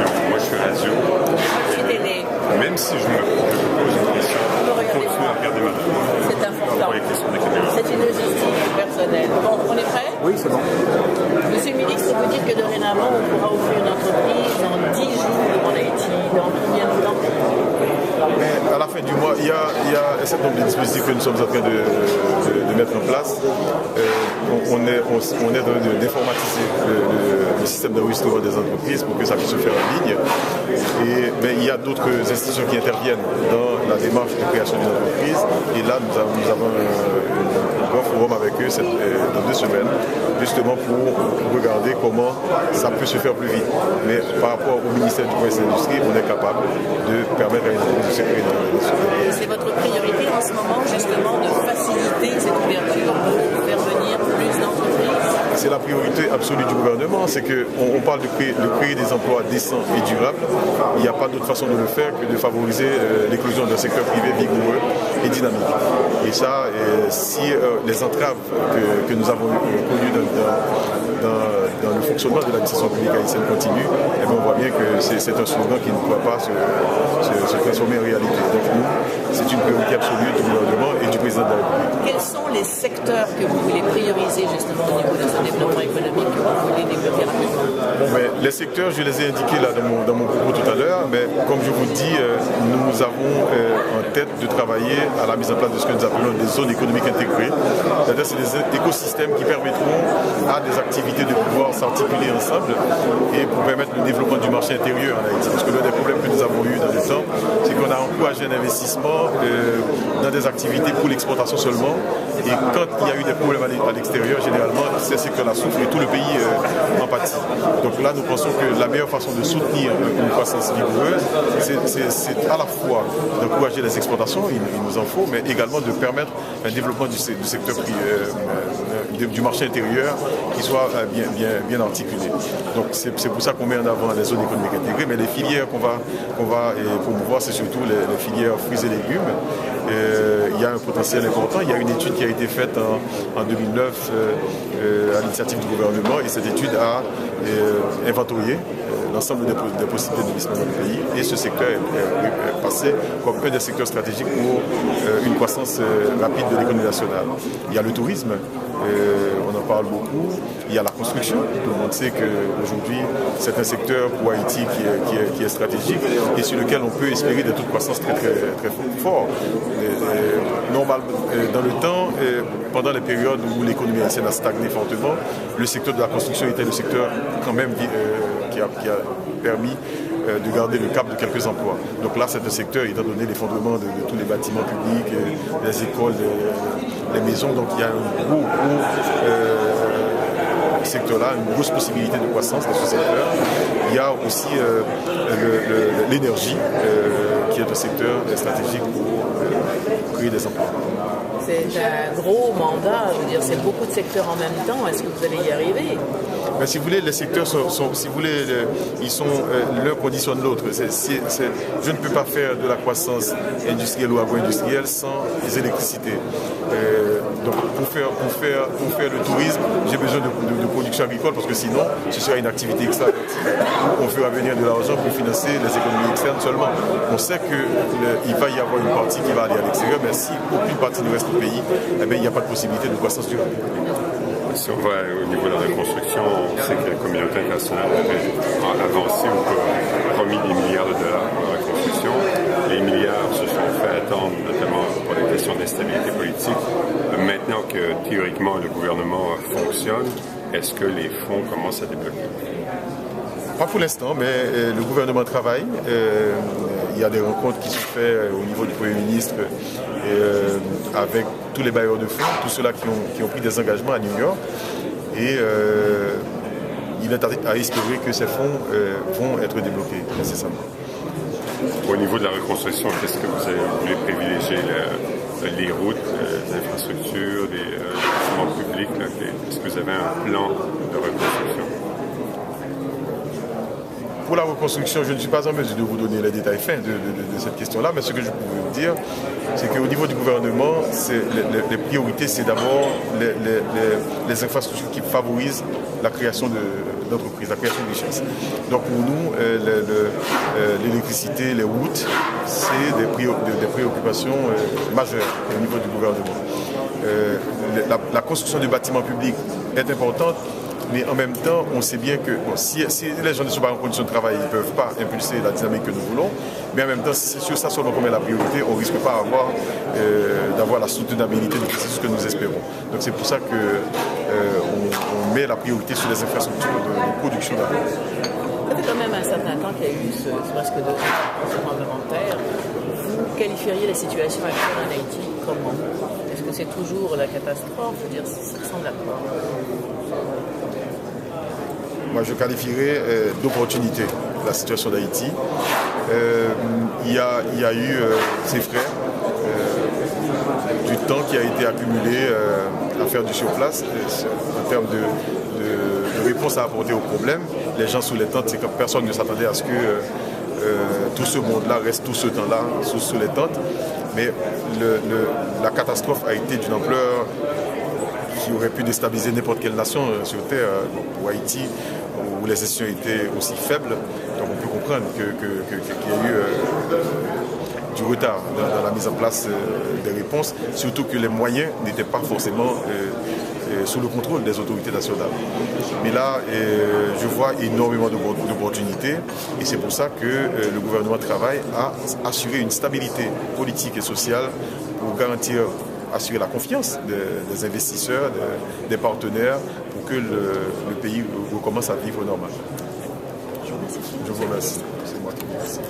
Moi, je suis radio. Je suis télé. Même si je me pose une question, continue à regarder ma main. C'est important. Pour les questions des caméras. C'est une logistique personnelle. Bon, on est prêt? Oui, c'est bon. Monsieur le ministre, vous dites que dorénavant, on pourra ouvrir une entreprise en 10 jours en Haïti. Dans combien de temps? Mais à la fin du mois, il y a un certain nombre de dispositifs que nous sommes en train de mettre en place. On est en train d'informatiser le système d'enregistrement des entreprises pour que ça puisse se faire en ligne. Mais il y a d'autres institutions qui interviennent dans la démarche de création d'une entreprise. Et là, nous avons un grand forum avec eux dans 2 semaines, justement pour regarder comment ça peut se faire plus vite. Mais par rapport au ministère du Commerce et de l'Industrie, on est capable de permettre à une entreprise de se créer dans l'industrie. C'est votre priorité en ce moment, justement, de faciliter cette ouverture pour faire venir plus d'entreprises? C'est la priorité absolue du gouvernement, c'est qu'on parle de créer des emplois décents et durables. Il n'y a pas d'autre façon de le faire que de favoriser l'éclosion d'un secteur privé vigoureux et dynamique. Et ça, si les entraves que nous avons connues dans le fonctionnement de l'administration publique haïtienne continuent, eh bien on voit bien que c'est un slogan qui ne pourra pas se transformer en réalité. Donc nous, c'est une priorité absolue du gouvernement et du président de la République. Quels sont les secteurs que vous voulez prioriser justement au niveau de ce développement économique que vous voulez développer rapidement? Mais les secteurs, je les ai indiqués là dans mon propos tout à l'heure, mais comme je vous dis, nous avons en tête de travailler à la mise en place de ce que nous appelons des zones économiques intégrées. C'est-à-dire c'est des écosystèmes qui permettront à des activités de pouvoir s'articuler ensemble et pour permettre le développement du marché intérieur en Haïti. Parce que l'un des problèmes que nous avons eu dans le temps, c'est qu'on a encouragé un investissement dans des activités pour l'exportation seulement. Et quand il y a eu des problèmes à l'extérieur, généralement, ces secteurs-là souffrent et tout le pays en pâtit. Donc là, nous pensons que la meilleure façon de soutenir une croissance vigoureuse, c'est à la fois d'encourager les exportations, il nous en faut, mais également de permettre un développement du secteur du marché intérieur qui soit bien articulé. Donc c'est pour ça qu'on met en avant les zones économiques intégrées, mais les filières qu'on va promouvoir, c'est surtout les filières fruits et légumes. Il y a un potentiel important. Il y a une étude qui a été faite en 2009 à l'initiative du gouvernement et cette étude a inventorié l'ensemble des possibilités d'investissement dans le pays et ce secteur est passé comme un des secteurs stratégiques pour une croissance rapide de l'économie nationale. Il y a le tourisme, on en parle beaucoup, il y a la construction, tout le monde sait qu'aujourd'hui c'est un secteur pour Haïti qui est stratégique et sur lequel on peut espérer des taux de croissance très forts. Dans le temps, pendant les périodes où l'économie haïtienne a stagné fortement, le secteur de la construction était le secteur quand même qui a permis de garder le cap de quelques emplois. Donc là, c'est un secteur, étant donné l'effondrement de tous les bâtiments publics, les écoles, les maisons, donc il y a un gros secteur-là, une grosse possibilité de croissance dans ce secteur. Il y a aussi l'énergie, qui est un secteur stratégique pour créer des emplois. C'est un gros mandat, je veux dire, c'est beaucoup de secteurs en même temps. Est-ce que vous allez y arriver? Mais si vous voulez, les secteurs ils sont l'un conditionne l'autre. Je ne peux pas faire de la croissance industrielle ou agro-industrielle sans les électricités. Donc pour faire le tourisme, j'ai besoin de production agricole parce que sinon, ce sera une activité extractive. On fera venir de l'argent pour financer les économies externes seulement. On sait qu'il va y avoir une partie qui va aller à l'extérieur, mais si aucune partie ne reste au pays, eh bien, il n'y a pas de possibilité de croissance durable. Si on va au niveau de la reconstruction, on sait que la communauté internationale avait avancé ou promis des milliards de dollars pour la reconstruction. Les milliards se sont fait attendre, notamment pour les questions d'instabilité politique. Maintenant que théoriquement le gouvernement fonctionne, est-ce que les fonds commencent à débloquer? Pas pour l'instant, mais le gouvernement travaille. Il y a des rencontres qui se font au niveau du Premier ministre avec tous les bailleurs de fonds, tous ceux-là qui ont pris des engagements à New York. Et il est à espérer que ces fonds vont être débloqués nécessairement. Au niveau de la reconstruction, qu'est-ce que vous voulez privilégier? Les routes, les infrastructures, les bâtiments publics? Est-ce que vous avez un plan de reconstruction? Pour la reconstruction, je ne suis pas en mesure de vous donner les détails fins de cette question-là, mais ce que je peux vous dire, c'est qu'au niveau du gouvernement, les priorités, c'est d'abord les infrastructures qui favorisent la création d'entreprises, la création de richesses. Donc pour nous, l'électricité, les routes, c'est des préoccupations majeures au niveau du gouvernement. La construction du bâtiment public est importante, mais en même temps, on sait bien que si les gens ne sont pas en condition de travail, ils ne peuvent pas impulser la dynamique que nous voulons, mais en même temps, si c'est sur ça seulement qu'on met la priorité, on ne risque pas d'avoir la soutenabilité du processus que nous espérons. Donc c'est pour ça qu'on met la priorité sur les infrastructures de production d'abord. Ça fait quand même un certain temps qu'il y a eu ce masque de parlementaire. Vous qualifieriez la situation actuelle en Haïti comment? Est-ce que c'est toujours la catastrophe? Je veux dire, ça ressemble à quoi? Moi, je qualifierais d'opportunité la situation d'Haïti. Il y a eu, ses frères, du temps qui a été accumulé à faire du surplace en termes de réponse à apporter aux problèmes. Les gens sous les tentes, c'est que personne ne s'attendait à ce que tout ce monde-là reste tout ce temps-là sous les tentes. Mais la catastrophe a été d'une ampleur qui aurait pu déstabiliser n'importe quelle nation sur Terre. Pour Haïti, où les institutions étaient aussi faibles, donc on peut comprendre qu'il y a eu du retard dans la mise en place des réponses, surtout que les moyens n'étaient pas forcément sous le contrôle des autorités nationales. Mais là, je vois énormément d'opportunités et c'est pour ça que le gouvernement travaille à assurer une stabilité politique et sociale pour assurer la confiance des investisseurs, des partenaires, pour que le pays recommence à vivre normal. Je vous remercie. C'est moi qui vous remercie.